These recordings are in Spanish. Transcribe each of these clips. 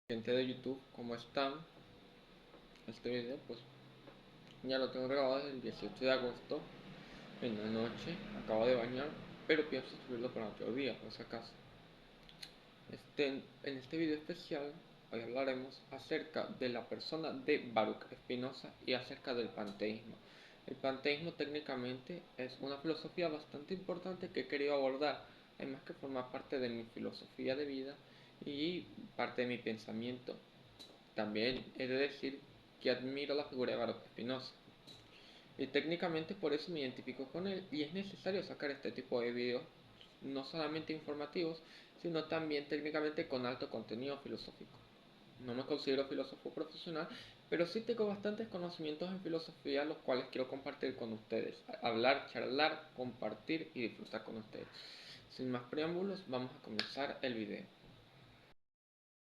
Gente de YouTube, ¿cómo están? Este video pues ya lo tengo grabado desde el 18 de agosto en la noche, acabo de bañar, pero pienso subirlo para otro día, por si acaso. En este video especial hoy hablaremos acerca de la persona de Baruch Spinoza y acerca del panteísmo. El panteísmo técnicamente es una filosofía bastante importante que he querido abordar, además que forma parte de mi filosofía de vida y parte de mi pensamiento. También he de decir que admiro la figura de Baruch Spinoza y técnicamente por eso me identifico con él, y es necesario sacar este tipo de videos no solamente informativos, sino también técnicamente con alto contenido filosófico. No me considero filósofo profesional, pero sí tengo bastantes conocimientos en filosofía, los cuales quiero compartir con ustedes. Hablar, charlar, compartir y disfrutar con ustedes. Sin más preámbulos, vamos a comenzar el video.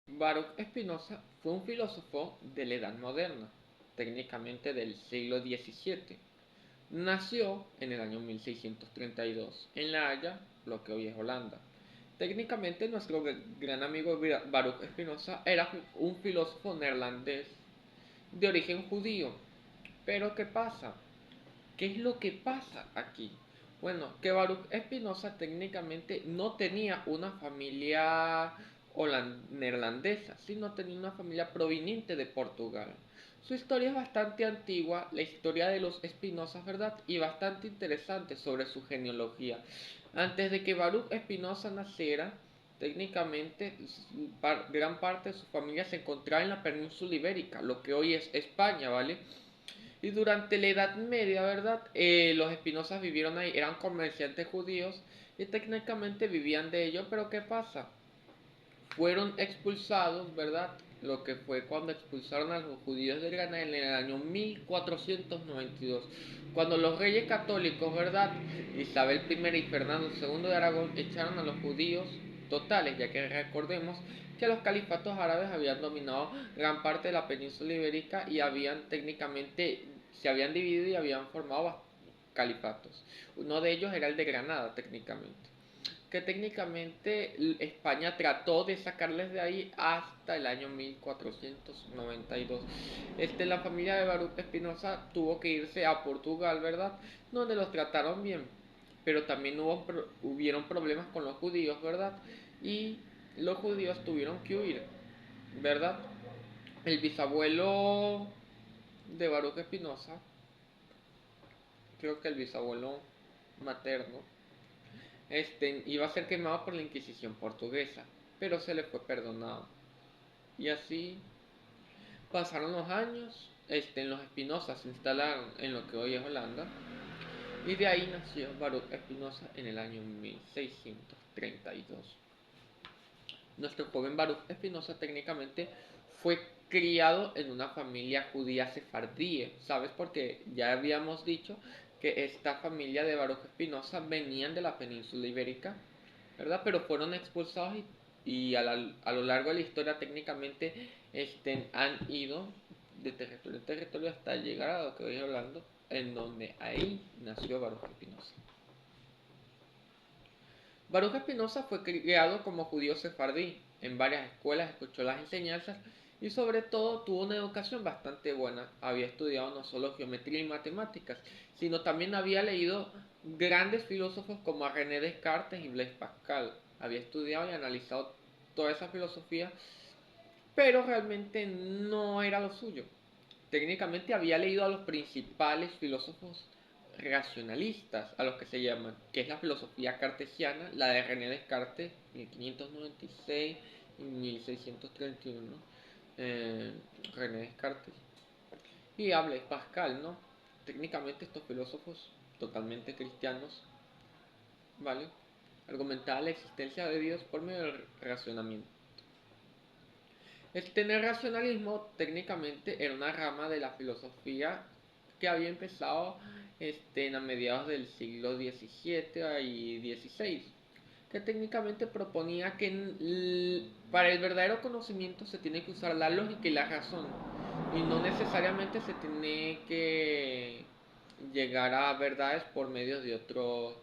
Baruch Spinoza fue un filósofo de la Edad Moderna, técnicamente del siglo XVII. Nació en el año 1632 en La Haya, lo que hoy es Holanda. Técnicamente nuestro gran amigo Baruch Spinoza era un filósofo neerlandés de origen judío. Pero ¿qué pasa? ¿Qué es lo que pasa aquí? Bueno, que Baruch Spinoza técnicamente no tenía una familia neerlandesa, sino tenía una familia proveniente de Portugal. Su historia es bastante antigua, la historia de los Spinozas, ¿verdad? Y bastante interesante sobre su genealogía. Antes de que Baruch Spinoza naciera, técnicamente gran parte de su familia se encontraba en la península ibérica, lo que hoy es España, ¿vale? Y durante la Edad Media, ¿verdad? Los Espinosas vivieron ahí, eran comerciantes judíos y técnicamente vivían de ello, pero ¿qué pasa? Fueron expulsados, ¿verdad? Lo que fue cuando expulsaron a los judíos de Granada en el año 1492, cuando los reyes católicos, ¿verdad? Isabel I y Fernando II de Aragón echaron a los judíos totales, ya que recordemos que los califatos árabes habían dominado gran parte de la península ibérica y habían técnicamente se habían dividido y habían formado califatos. Uno de ellos era el de Granada, técnicamente, que técnicamente España trató de sacarles de ahí hasta el año 1492. La familia de Baruch Espinosa tuvo que irse a Portugal, ¿verdad? Donde los trataron bien, pero también hubieron problemas con los judíos, ¿verdad? Y los judíos tuvieron que huir, ¿verdad? El bisabuelo de Baruch Espinosa, creo que el bisabuelo materno, iba a ser quemado por la Inquisición portuguesa, pero se le fue perdonado. Y así pasaron los años, los Espinosa se instalaron en lo que hoy es Holanda, y de ahí nació Baruch Espinosa en el año 1632. Nuestro joven Baruch Espinosa técnicamente fue criado en una familia judía sefardí, ¿sabes? Porque ya habíamos dicho que esta familia de Baruch Espinosa venían de la península ibérica, ¿verdad? Pero fueron expulsados y a lo largo de la historia técnicamente han ido de territorio en territorio hasta llegar a lo que voy hablando, en donde ahí nació Baruch Espinosa. Baruch Spinoza fue criado como judío sefardí. En varias escuelas escuchó las enseñanzas y sobre todo tuvo una educación bastante buena. Había estudiado no solo geometría y matemáticas, sino también había leído grandes filósofos como a René Descartes y Blaise Pascal. Había estudiado y analizado toda esa filosofía, pero realmente no era lo suyo. Técnicamente había leído a los principales filósofos racionalistas, a los que se llaman, que es la filosofía cartesiana, la de René Descartes, 1596 y 1631, René Descartes, y a Blaise Pascal, ¿no? Técnicamente estos filósofos totalmente cristianos, ¿vale? Argumentaban la existencia de Dios por medio del racionamiento. El racionalismo técnicamente era una rama de la filosofía que había empezado a mediados del siglo XVII y XVI, que técnicamente proponía que para el verdadero conocimiento se tiene que usar la lógica y la razón, y no necesariamente se tiene que llegar a verdades por medio de otros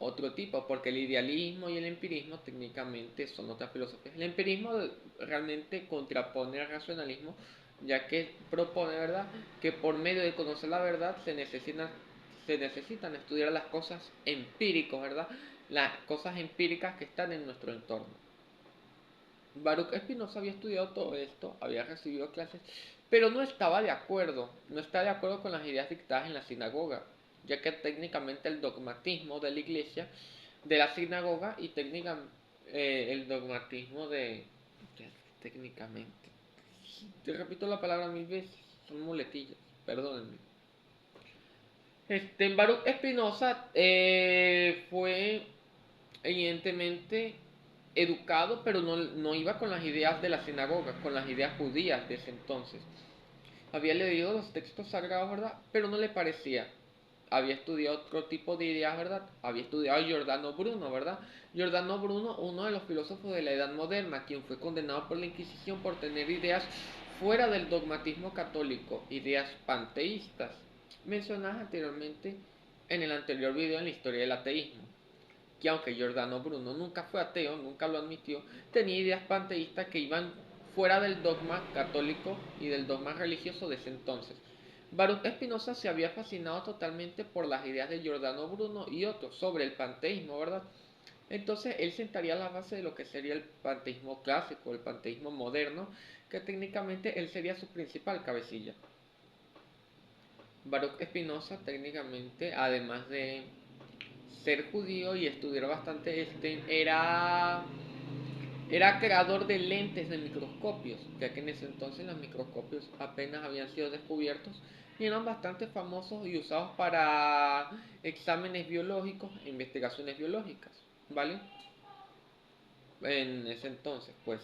otro tipo, porque el idealismo y el empirismo técnicamente son otras filosofías. El empirismo realmente contrapone al racionalismo, ya que propone, ¿verdad?, que por medio de conocer la verdad se necesitan estudiar las cosas empíricas, ¿verdad? Las cosas empíricas que están en nuestro entorno. Baruch Spinoza había estudiado todo esto, había recibido clases, pero no estaba de acuerdo, no está de acuerdo con las ideas dictadas en la sinagoga, ya que técnicamente el dogmatismo de la iglesia, de la sinagoga y el dogmatismo de... técnicamente, te repito la palabra 1000 veces, son muletillas, perdónenme. Baruch Spinoza fue evidentemente educado, pero no iba con las ideas de la sinagoga, con las ideas judías de ese entonces. Había leído los textos sagrados, ¿verdad? Pero no le parecía. Había estudiado otro tipo de ideas, ¿verdad? Había estudiado a Giordano Bruno, ¿verdad? Giordano Bruno, uno de los filósofos de la Edad Moderna, quien fue condenado por la Inquisición por tener ideas fuera del dogmatismo católico, ideas panteístas, mencionadas anteriormente en el anterior video en la historia del ateísmo, que aunque Giordano Bruno nunca fue ateo, nunca lo admitió, tenía ideas panteístas que iban fuera del dogma católico y del dogma religioso de ese entonces. Baruch Spinoza se había fascinado totalmente por las ideas de Giordano Bruno y otros sobre el panteísmo, ¿verdad? Entonces él sentaría la base de lo que sería el panteísmo clásico, el panteísmo moderno, que técnicamente él sería su principal cabecilla. Baruch Spinoza técnicamente, además de ser judío y estudiar bastante era creador de lentes de microscopios, ya que en ese entonces los microscopios apenas habían sido descubiertos y eran bastante famosos y usados para exámenes biológicos e investigaciones biológicas, ¿vale? En ese entonces, pues,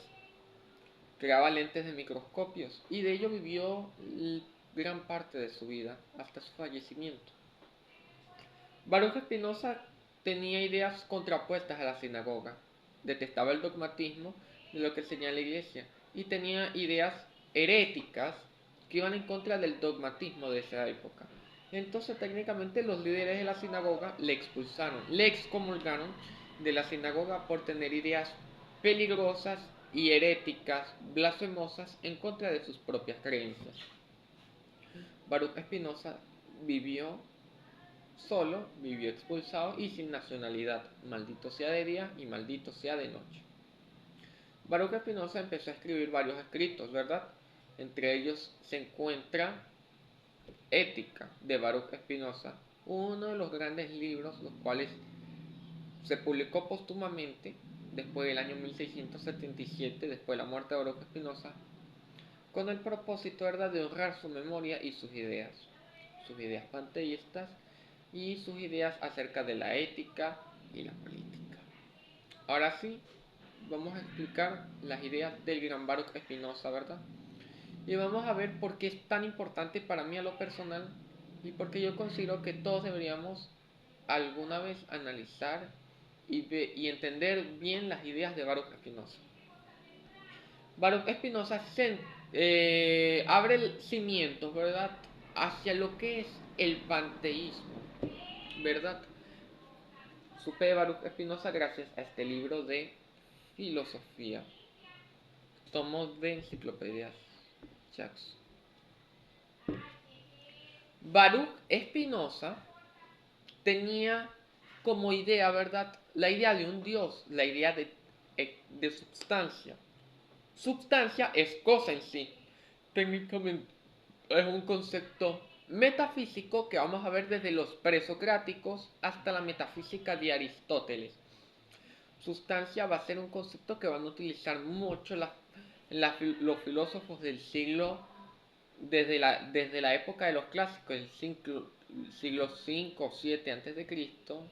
creaba lentes de microscopios y de ello vivió gran parte de su vida hasta su fallecimiento. Baruch Spinoza tenía ideas contrapuestas a la sinagoga, detestaba el dogmatismo de lo que enseñaba la iglesia y tenía ideas heréticas que iban en contra del dogmatismo de esa época. Entonces técnicamente los líderes de la sinagoga le expulsaron, le excomulgaron de la sinagoga por tener ideas peligrosas y heréticas, blasfemosas en contra de sus propias creencias. Baruch Spinoza vivió solo, vivió expulsado y sin nacionalidad, maldito sea de día y maldito sea de noche. Baruch Spinoza empezó a escribir varios escritos, ¿verdad? Entre ellos se encuentra Ética de Baruch Spinoza, uno de los grandes libros, los cuales se publicó póstumamente después del año 1677, después de la muerte de Baruch Spinoza, con el propósito, ¿verdad?, de honrar su memoria y sus ideas panteístas y sus ideas acerca de la ética y la política. Ahora sí, vamos a explicar las ideas del gran Baruch Spinoza, ¿verdad? Y vamos a ver por qué es tan importante para mí a lo personal y por qué yo considero que todos deberíamos alguna vez analizar y entender bien las ideas de Baruch Spinoza. Baruch Spinoza abre cimientos, ¿verdad?, hacia lo que es el panteísmo, ¿verdad? Supe de Baruch Spinoza gracias a este libro de filosofía. Tomos de enciclopedias Jackson. Baruch Spinoza tenía como idea, ¿verdad?, la idea de un Dios, la idea de substancia. Substancia es cosa en sí. Técnicamente es un concepto metafísico que vamos a ver desde los presocráticos hasta la metafísica de Aristóteles. Sustancia va a ser un concepto que van a utilizar mucho los filósofos del desde la época de los clásicos, el siglo 5 o 7 antes de Cristo,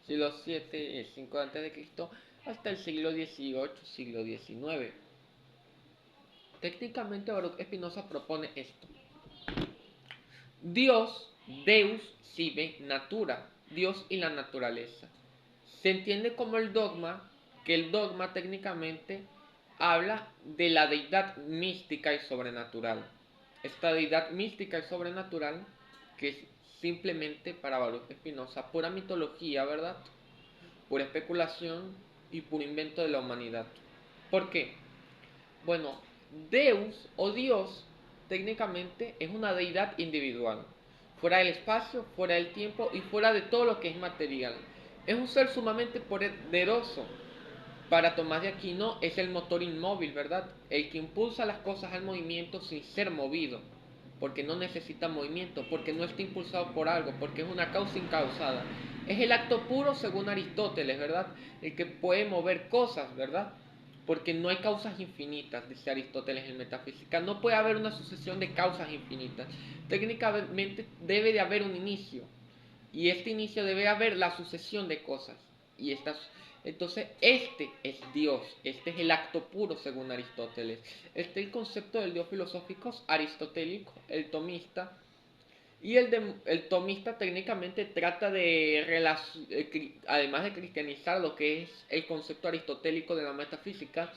siglo 7, el 5 antes de Cristo, hasta el siglo 18, siglo 19. Técnicamente Baruch Spinoza propone esto: Dios, Deus sive natura, Dios y la naturaleza. Se entiende como el dogma, que el dogma técnicamente habla de la deidad mística y sobrenatural. Esta deidad mística y sobrenatural, que es simplemente para Baruch Spinoza pura mitología, ¿verdad?, pura especulación y puro invento de la humanidad. ¿Por qué? Bueno, Deus o Dios técnicamente es una deidad individual, fuera del espacio, fuera del tiempo y fuera de todo lo que es material. Es un ser sumamente poderoso. Para Tomás de Aquino es el motor inmóvil, ¿verdad? El que impulsa las cosas al movimiento sin ser movido, porque no necesita movimiento, porque no está impulsado por algo, porque es una causa incausada. Es el acto puro según Aristóteles, ¿verdad? El que puede mover cosas, ¿verdad? Porque no hay causas infinitas, dice Aristóteles en Metafísica. No puede haber una sucesión de causas infinitas. Técnicamente debe de haber un inicio. Y este inicio debe haber la sucesión de cosas. Y estas, entonces, este es Dios. Este es el acto puro según Aristóteles. Este es el concepto del Dios filosófico aristotélico, el tomista. Y el tomista técnicamente trata de, además de cristianizar lo que es el concepto aristotélico de la metafísica,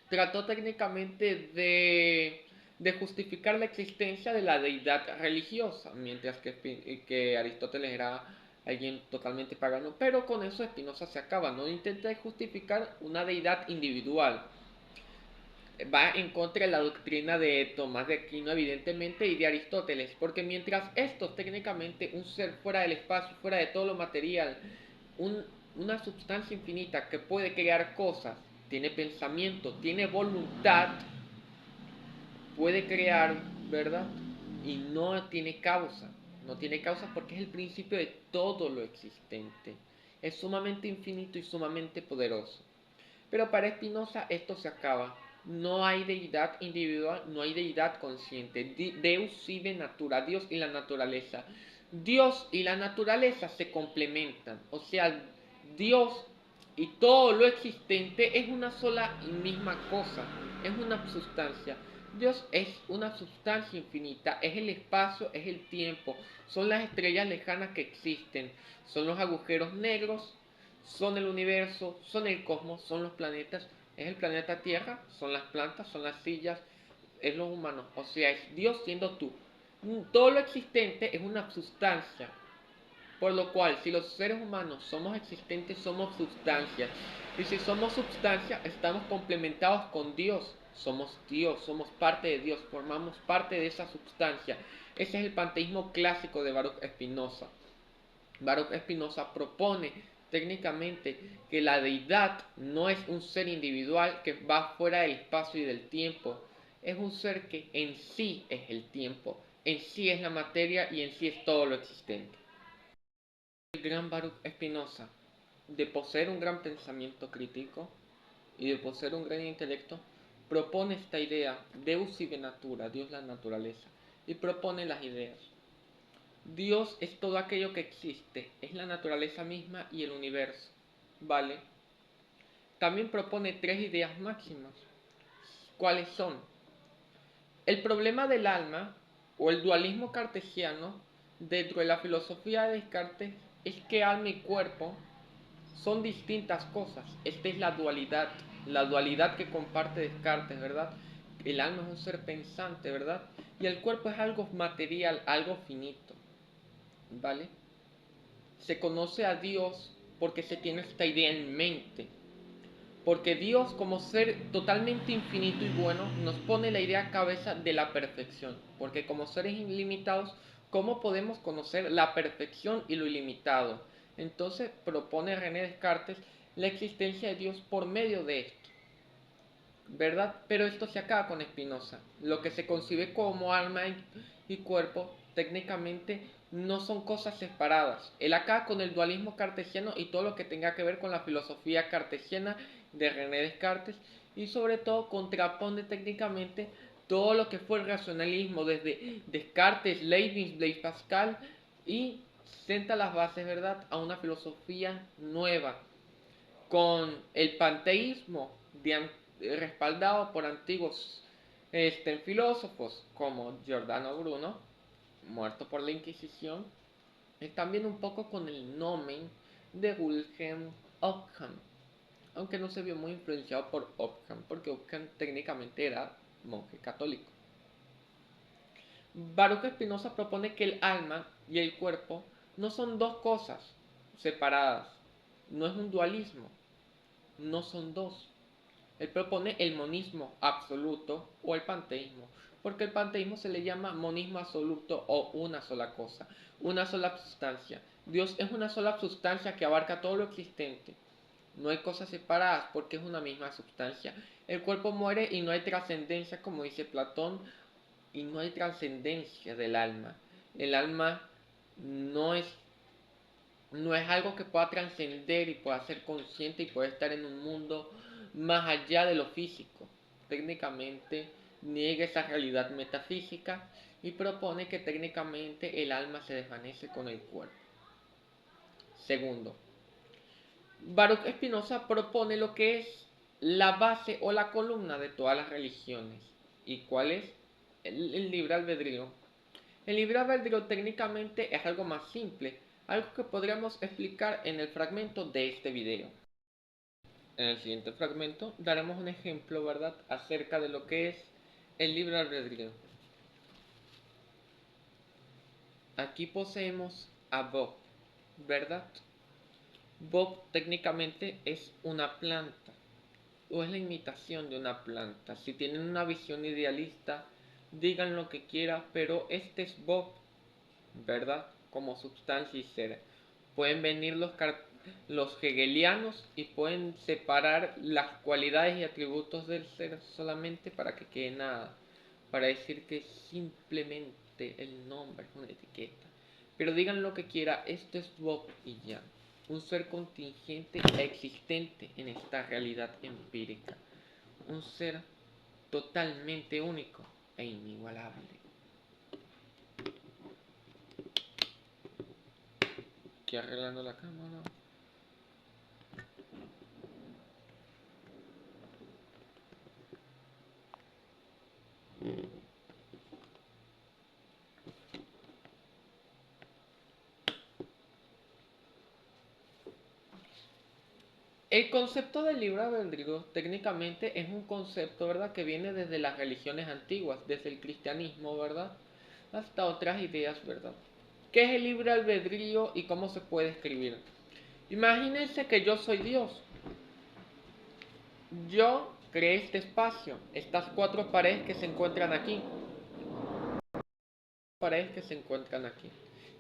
trató técnicamente de justificar la existencia de la deidad religiosa, mientras que Aristóteles era alguien totalmente pagano, pero con eso Spinoza se acaba, no intenta justificar una deidad individual. Va en contra de la doctrina de Tomás de Aquino, evidentemente, y de Aristóteles, porque mientras estos, técnicamente, un ser fuera del espacio, fuera de todo lo material, un, una sustancia infinita que puede crear cosas, tiene pensamiento, tiene voluntad, puede crear, ¿verdad? Y no tiene causa. No tiene causa porque es el principio de todo lo existente. Es sumamente infinito y sumamente poderoso. Pero para Spinoza esto se acaba. No hay deidad individual, no hay deidad consciente. Deus sive natura, Dios y la naturaleza. Dios y la naturaleza se complementan. O sea, Dios y todo lo existente es una sola y misma cosa. Es una sustancia. Dios es una sustancia infinita, es el espacio, es el tiempo, son las estrellas lejanas que existen, son los agujeros negros, son el universo, son el cosmos, son los planetas, es el planeta Tierra, son las plantas, son las sillas, es los humanos, o sea, es Dios siendo tú. Todo lo existente es una sustancia, por lo cual si los seres humanos somos existentes, somos sustancias. Y si somos sustancia, estamos complementados con Dios. Somos Dios, somos parte de Dios, formamos parte de esa sustancia. Ese es el panteísmo clásico de Baruch Spinoza. Baruch Spinoza propone técnicamente que la deidad no es un ser individual que va fuera del espacio y del tiempo, es un ser que en sí es el tiempo, en sí es la materia y en sí es todo lo existente. El gran Baruch Spinoza, de poseer un gran pensamiento crítico y de poseer un gran intelecto, propone esta idea, Deus sive natura, Dios la naturaleza, y propone las ideas. Dios es todo aquello que existe, es la naturaleza misma y el universo. ¿Vale? También propone tres ideas máximas. ¿Cuáles son? El problema del alma o el dualismo cartesiano dentro de la filosofía de Descartes es que alma y cuerpo son distintas cosas. Esta es la dualidad que comparte Descartes, ¿verdad? El alma es un ser pensante, ¿verdad? Y el cuerpo es algo material, algo finito, ¿vale? Se conoce a Dios porque se tiene esta idea en mente. Porque Dios, como ser totalmente infinito y bueno, nos pone la idea a cabeza de la perfección. Porque como seres ilimitados, ¿cómo podemos conocer la perfección y lo ilimitado? Entonces propone René Descartes la existencia de Dios por medio de esto, ¿verdad? Pero esto se acaba con Spinoza. Lo que se concibe como alma y cuerpo técnicamente no son cosas separadas. Él acaba con el dualismo cartesiano y todo lo que tenga que ver con la filosofía cartesiana de René Descartes y sobre todo contrapone técnicamente todo lo que fue el racionalismo desde Descartes, Leibniz, Blaise Pascal y senta las bases, ¿verdad?, a una filosofía nueva con el panteísmo respaldado por antiguos filósofos como Giordano Bruno, muerto por la Inquisición, y también un poco con el nomen de Wilhelm Ockham, aunque no se vio muy influenciado por Ockham, porque Ockham técnicamente era monje católico. Baruch Spinoza propone que el alma y el cuerpo no son dos cosas separadas, no es un dualismo, no son dos. Él propone el monismo absoluto o el panteísmo, porque el panteísmo se le llama monismo absoluto o una sola cosa, una sola sustancia. Dios es una sola sustancia que abarca todo lo existente. No hay cosas separadas porque es una misma sustancia. El cuerpo muere y no hay trascendencia, como dice Platón, y no hay trascendencia del alma. El alma no es, no es algo que pueda trascender y pueda ser consciente y pueda estar en un mundo más allá de lo físico. Técnicamente niega esa realidad metafísica y propone que técnicamente el alma se desvanece con el cuerpo. Segundo, Baruch Spinoza propone lo que es la base o la columna de todas las religiones. ¿Y cuál es? El libre albedrío. El libre albedrío técnicamente es algo más simple, algo que podríamos explicar en el fragmento de este video. En el siguiente fragmento daremos un ejemplo, ¿verdad?, acerca de lo que es el libre albedrío. Aquí poseemos a Bob, ¿verdad? Bob técnicamente es una planta, o es la imitación de una planta. Si tienen una visión idealista, digan lo que quieran, pero este es Bob, ¿verdad? Como sustancia y ser. Pueden venir los hegelianos y pueden separar las cualidades y atributos del ser solamente para que quede nada, para decir que simplemente el nombre es una etiqueta. Pero digan lo que quiera, esto es Bob y ya. Un ser contingente e existente en esta realidad empírica. Un ser totalmente único e inigualable. Aquí arreglando la cámara. El concepto del libre albedrío técnicamente es un concepto, ¿verdad?, que viene desde las religiones antiguas, desde el cristianismo, ¿verdad?, hasta otras ideas, ¿verdad? ¿Qué es el libre albedrío y cómo se puede escribir? Imagínense que yo soy Dios. Yo creé este espacio, estas cuatro paredes que se encuentran aquí. Paredes que se encuentran aquí.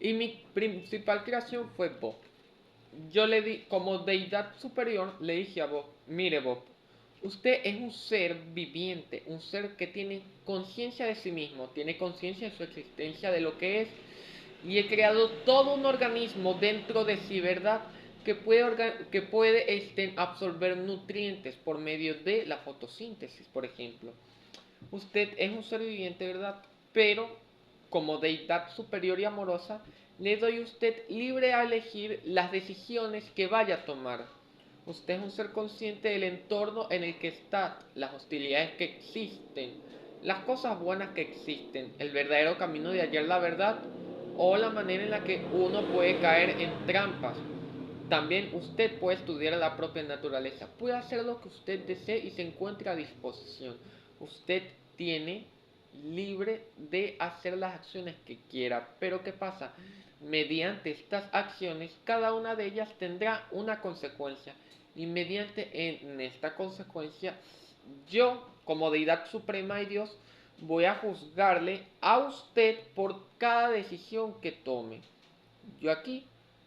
Y mi principal creación fue Bob. Yo le di, como deidad superior, le dije a Bob, mire Bob, usted es un ser viviente, un ser que tiene conciencia de sí mismo, tiene conciencia de su existencia, de lo que es, y he creado todo un organismo dentro de sí, ¿verdad?, que puede absorber nutrientes por medio de la fotosíntesis, por ejemplo. Usted es un ser viviente, ¿verdad? Pero como deidad superior y amorosa, le doy a usted libre a elegir las decisiones que vaya a tomar. Usted es un ser consciente del entorno en el que está, las hostilidades que existen, las cosas buenas que existen, el verdadero camino de hallar la verdad o la manera en la que uno puede caer en trampas. También usted puede estudiar la propia naturaleza, puede hacer lo que usted desee y se encuentre a disposición. Usted tiene libre de hacer las acciones que quiera, pero ¿qué pasa? Mediante estas acciones, cada una de ellas tendrá una consecuencia y mediante en esta consecuencia, yo como deidad suprema y Dios voy a juzgarle a usted por cada decisión que tome. Yo aquí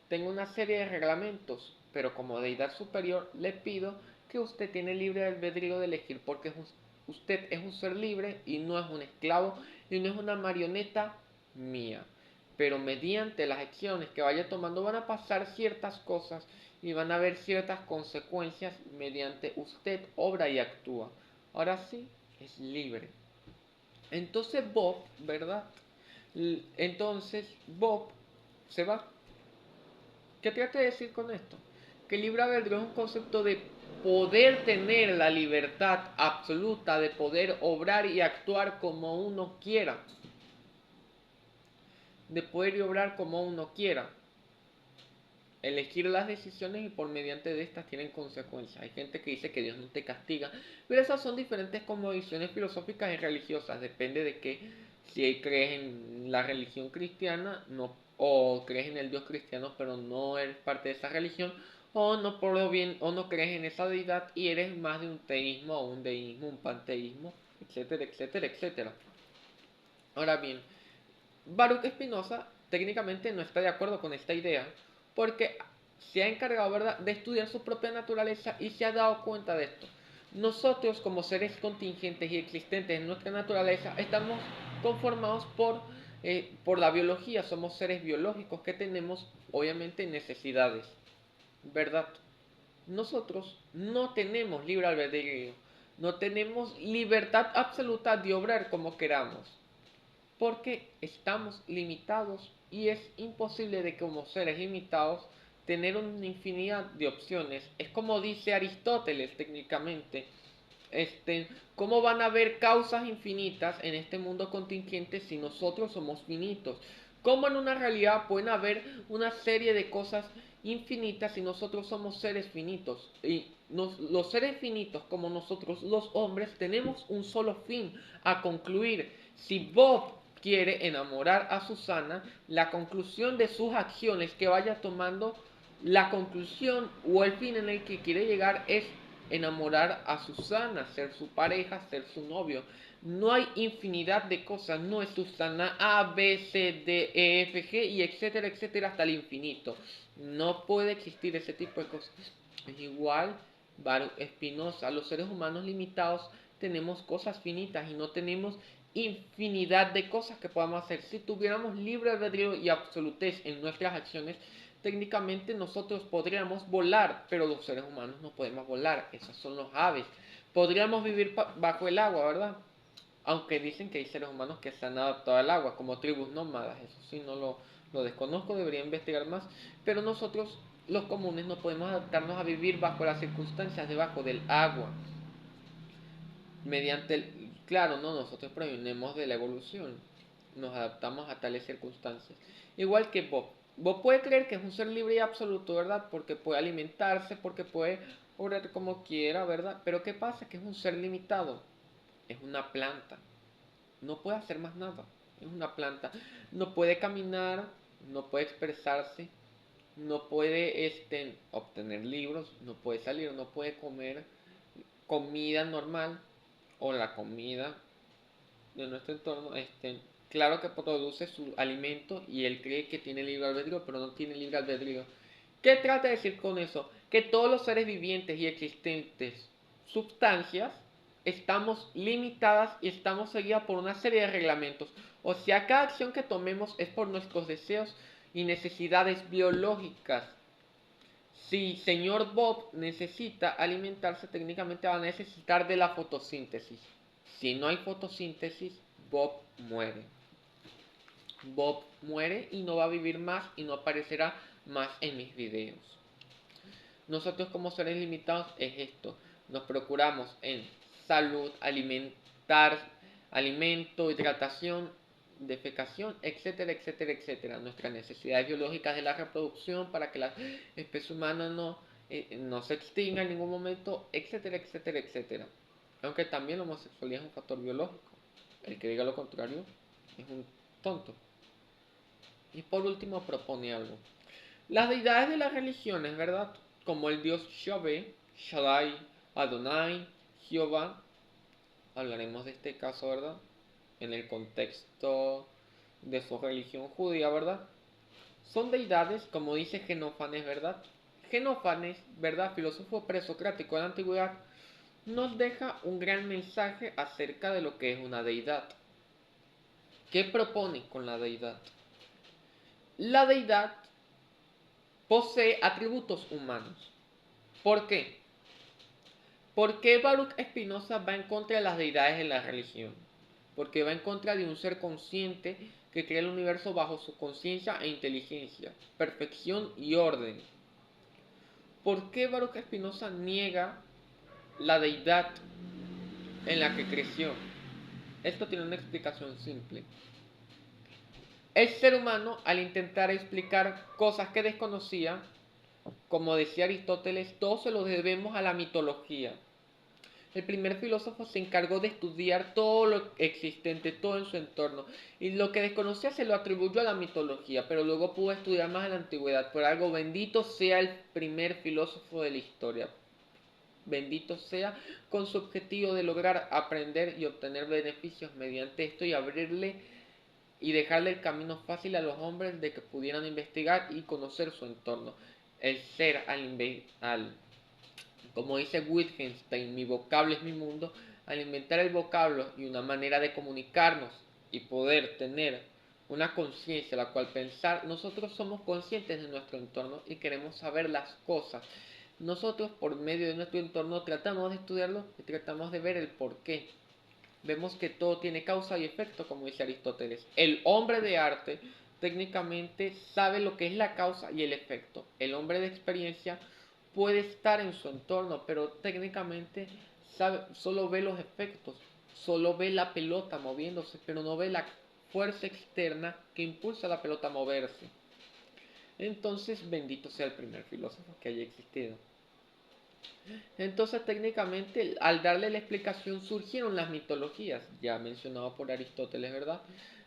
tengo una serie de reglamentos, pero como deidad superior le pido que usted tiene libre albedrío de elegir porque usted es un ser libre y no es un esclavo y no es una marioneta mía. Pero mediante las acciones que vaya tomando van a pasar ciertas cosas y van a haber ciertas consecuencias mediante usted obra y actúa. Ahora sí, es libre. Entonces Bob, ¿verdad? Entonces Bob se va. ¿Qué trata de decir con esto? Que el libre albedrío es un concepto de poder tener la libertad absoluta de poder obrar y actuar como uno quiera. De poder y obrar como uno quiera. Elegir las decisiones y por mediante de estas tienen consecuencias. Hay gente que dice que Dios no te castiga, pero esas son diferentes como visiones filosóficas y religiosas. Depende de que si crees en la religión cristiana no, o crees en el Dios cristiano pero no eres parte de esa religión, o no o no crees en esa deidad y eres más de un teísmo o un deísmo, un panteísmo, etcétera, etcétera, etcétera. Ahora bien, Baruch Spinoza técnicamente no está de acuerdo con esta idea porque se ha encargado, ¿verdad?, de estudiar su propia naturaleza y se ha dado cuenta de esto. Nosotros como seres contingentes y existentes en nuestra naturaleza estamos conformados por la biología, somos seres biológicos que tenemos obviamente necesidades, ¿verdad? Nosotros no tenemos libre albedrío, no tenemos libertad absoluta de obrar como queramos porque estamos limitados y es imposible de como seres limitados tener una infinidad de opciones. Es como dice Aristóteles técnicamente, ¿cómo van a haber causas infinitas en este mundo contingente si nosotros somos finitos? ¿Cómo en una realidad pueden haber una serie de cosas infinitas si nosotros somos seres finitos? Y los seres finitos, como nosotros los hombres, tenemos un solo fin a concluir. Si Bob quiere enamorar a Susana, la conclusión de sus acciones que vaya tomando, la conclusión o el fin en el que quiere llegar es enamorar a Susana, ser su pareja, ser su novio. No hay infinidad de cosas, no es Susana A, B, C, D, E, F, G y etcétera, etcétera hasta el infinito. No puede existir ese tipo de cosas. Es igual, Baruch Spinoza, los seres humanos limitados tenemos cosas finitas y no tenemos infinidad de cosas que podamos hacer. Si tuviéramos libre albedrío y absolutez en nuestras acciones, técnicamente nosotros podríamos volar, pero los seres humanos no podemos volar, esos son los aves. Podríamos vivir bajo el agua, ¿verdad? Aunque dicen que hay seres humanos que se han adaptado al agua, como tribus nómadas, eso sí no lo desconozco, debería investigar más, pero nosotros los comunes no podemos adaptarnos a vivir bajo las circunstancias debajo del agua. Claro, no, nosotros provenimos de la evolución, nos adaptamos a tales circunstancias. Igual que Bob. Bob puede creer que es un ser libre y absoluto, ¿verdad? Porque puede alimentarse, porque puede obrar como quiera, ¿verdad? Pero ¿qué pasa? Que es un ser limitado. Es una planta. No puede hacer más nada. Es una planta. No puede caminar, no puede expresarse, no puede obtener libros, no puede salir, no puede comer comida normal o la comida de nuestro entorno, claro que produce su alimento y él cree que tiene libre albedrío, pero no tiene libre albedrío. ¿Qué trata de decir con eso? Que todos los seres vivientes y existentes, sustancias, estamos limitadas y estamos seguidas por una serie de reglamentos. O sea, cada acción que tomemos es por nuestros deseos y necesidades biológicas. Si señor Bob necesita alimentarse, técnicamente va a necesitar de la fotosíntesis. Si no hay fotosíntesis, Bob muere. Bob muere y no va a vivir más y no aparecerá más en mis videos. Nosotros como seres limitados es esto. Nos procuramos en salud, alimento, hidratación, defecación, etcétera, etcétera, etcétera. Nuestras necesidades biológicas de la reproducción para que la especie humana no se extinga en ningún momento, etcétera, etcétera, etcétera. Aunque también la homosexualidad es un factor biológico. El que diga lo contrario es un tonto. Y por último propone algo. Las deidades de las religiones, ¿verdad? Como el dios Yahvé, Shaddai, Adonai, Jehová. Hablaremos de este caso, ¿verdad? En el contexto de su religión judía, ¿verdad? Son deidades, como dice Genófanes, ¿verdad? Genófanes, ¿verdad? Filósofo presocrático de la antigüedad, nos deja un gran mensaje acerca de lo que es una deidad. ¿Qué propone con la deidad? La deidad posee atributos humanos. ¿Por qué? ¿Por qué Baruch Spinoza va en contra de las deidades de la religión? Porque va en contra de un ser consciente que crea el universo bajo su conciencia e inteligencia, perfección y orden. ¿Por qué Baruch Spinoza niega la deidad en la que creció? Esto tiene una explicación simple. El ser humano, al intentar explicar cosas que desconocía, como decía Aristóteles, todo se lo debemos a la mitología. El primer filósofo se encargó de estudiar todo lo existente, todo en su entorno, y lo que desconocía se lo atribuyó a la mitología, pero luego pudo estudiar más en la antigüedad. Por algo, bendito sea el primer filósofo de la historia. Bendito sea, con su objetivo de lograr aprender y obtener beneficios mediante esto y abrirle y dejarle el camino fácil a los hombres de que pudieran investigar y conocer su entorno. El ser como dice Wittgenstein, mi vocablo es mi mundo, al inventar el vocablo y una manera de comunicarnos y poder tener una conciencia la cual pensar, nosotros somos conscientes de nuestro entorno y queremos saber las cosas. Nosotros por medio de nuestro entorno tratamos de estudiarlo y tratamos de ver el por qué. Vemos que todo tiene causa y efecto, como dice Aristóteles. El hombre de arte técnicamente sabe lo que es la causa y el efecto. El hombre de experiencia puede estar en su entorno, pero técnicamente solo ve los efectos, solo ve la pelota moviéndose, pero no ve la fuerza externa que impulsa a la pelota a moverse. Entonces, bendito sea el primer filósofo que haya existido. Entonces, técnicamente, al darle la explicación surgieron las mitologías, ya mencionado por Aristóteles, ¿verdad?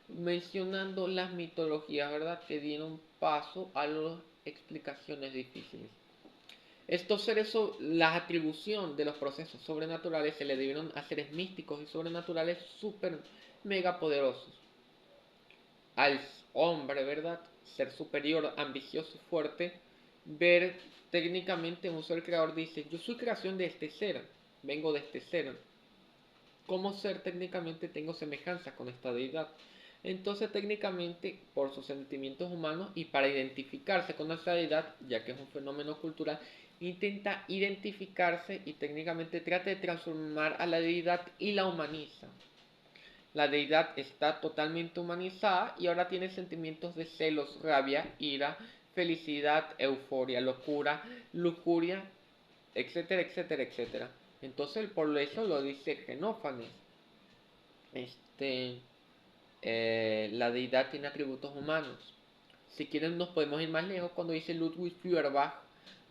Mencionando las mitologías, ¿verdad? Que dieron paso a las explicaciones difíciles. Estos seres, la atribución de los procesos sobrenaturales se le debieron a seres místicos y sobrenaturales súper mega poderosos. Al hombre, ¿verdad? Ser superior, ambicioso y fuerte, ver técnicamente un ser creador dice, yo soy creación de este ser, vengo de este ser. Como ser técnicamente tengo semejanza con esta deidad. Entonces técnicamente por sus sentimientos humanos y para identificarse con esta deidad, ya que es un fenómeno cultural, intenta identificarse y técnicamente trata de transformar a la deidad y la humaniza. La deidad está totalmente humanizada y ahora tiene sentimientos de celos, rabia, ira, felicidad, euforia, locura, lujuria, etcétera, etcétera, etcétera. Entonces por eso lo dice Genófanes. Este, la deidad tiene atributos humanos. Si quieren nos podemos ir más lejos cuando dice Ludwig Feuerbach,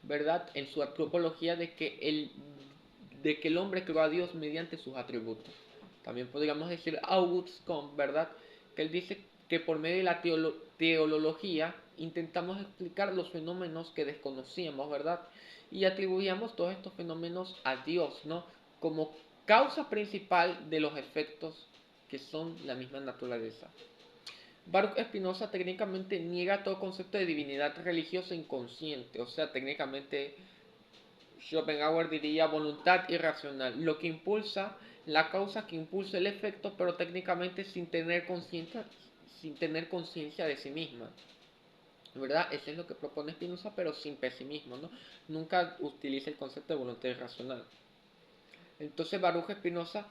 ¿verdad? En su antropología de que el hombre creó a Dios mediante sus atributos. También podríamos decir Auguste Comte, ¿verdad? Que él dice que por medio de la teología intentamos explicar los fenómenos que desconocíamos, ¿verdad? Y atribuíamos todos estos fenómenos a Dios, ¿no? Como causa principal de los efectos que son la misma naturaleza. Baruch Spinoza técnicamente niega todo concepto de divinidad religiosa inconsciente, o sea, técnicamente Schopenhauer diría voluntad irracional, lo que impulsa, la causa que impulsa el efecto, pero técnicamente sin tener conciencia de sí misma. ¿Verdad? Eso es lo que propone Spinoza, pero sin pesimismo, ¿no? Nunca utiliza el concepto de voluntad irracional. Entonces Baruch Spinoza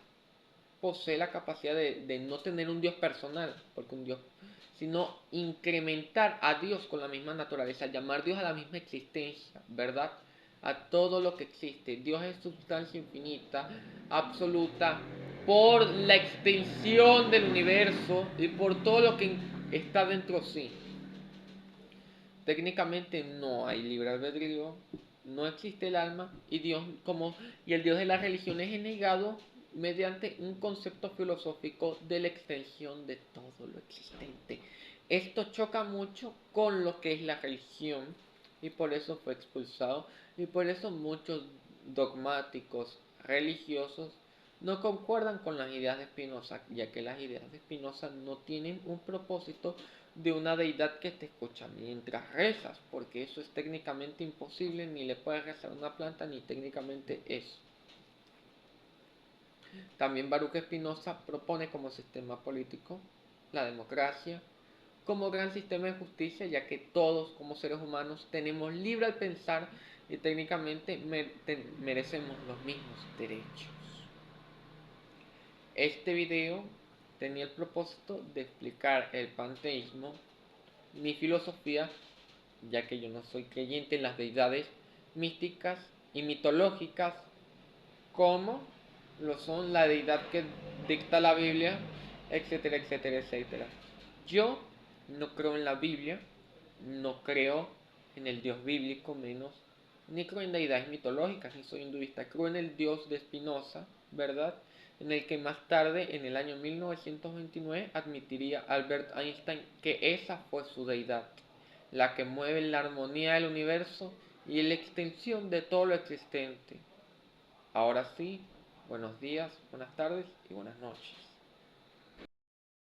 posee la capacidad de no tener un Dios personal, porque un Dios, sino incrementar a Dios con la misma naturaleza, llamar Dios a la misma existencia, ¿verdad? A todo lo que existe. Dios es sustancia infinita, absoluta, por la extensión del universo y por todo lo que está dentro de sí. Técnicamente no hay libre albedrío, no existe el alma y el Dios de las religiones es negado mediante un concepto filosófico de la extensión de todo lo existente. Esto choca mucho con lo que es la religión y por eso fue expulsado y por eso muchos dogmáticos religiosos no concuerdan con las ideas de Spinoza, ya que las ideas de Spinoza no tienen un propósito de una deidad que te escucha mientras rezas, porque eso es técnicamente imposible, ni le puedes rezar a una planta, ni técnicamente eso. También Baruch Spinoza propone como sistema político la democracia, como gran sistema de justicia, ya que todos como seres humanos tenemos libre al pensar y técnicamente merecemos los mismos derechos. Este video tenía el propósito de explicar el panteísmo, mi filosofía, ya que yo no soy creyente en las deidades místicas y mitológicas como lo son la deidad que dicta la Biblia, etcétera, etcétera, etcétera. Yo no creo en la Biblia, no creo en el Dios bíblico menos, ni creo en deidades mitológicas, ni soy hinduista, creo en el Dios de Spinoza, ¿verdad? En el que más tarde, en el año 1929, admitiría Albert Einstein que esa fue su deidad, la que mueve la armonía del universo y la extensión de todo lo existente. Ahora sí, buenos días, buenas tardes y buenas noches.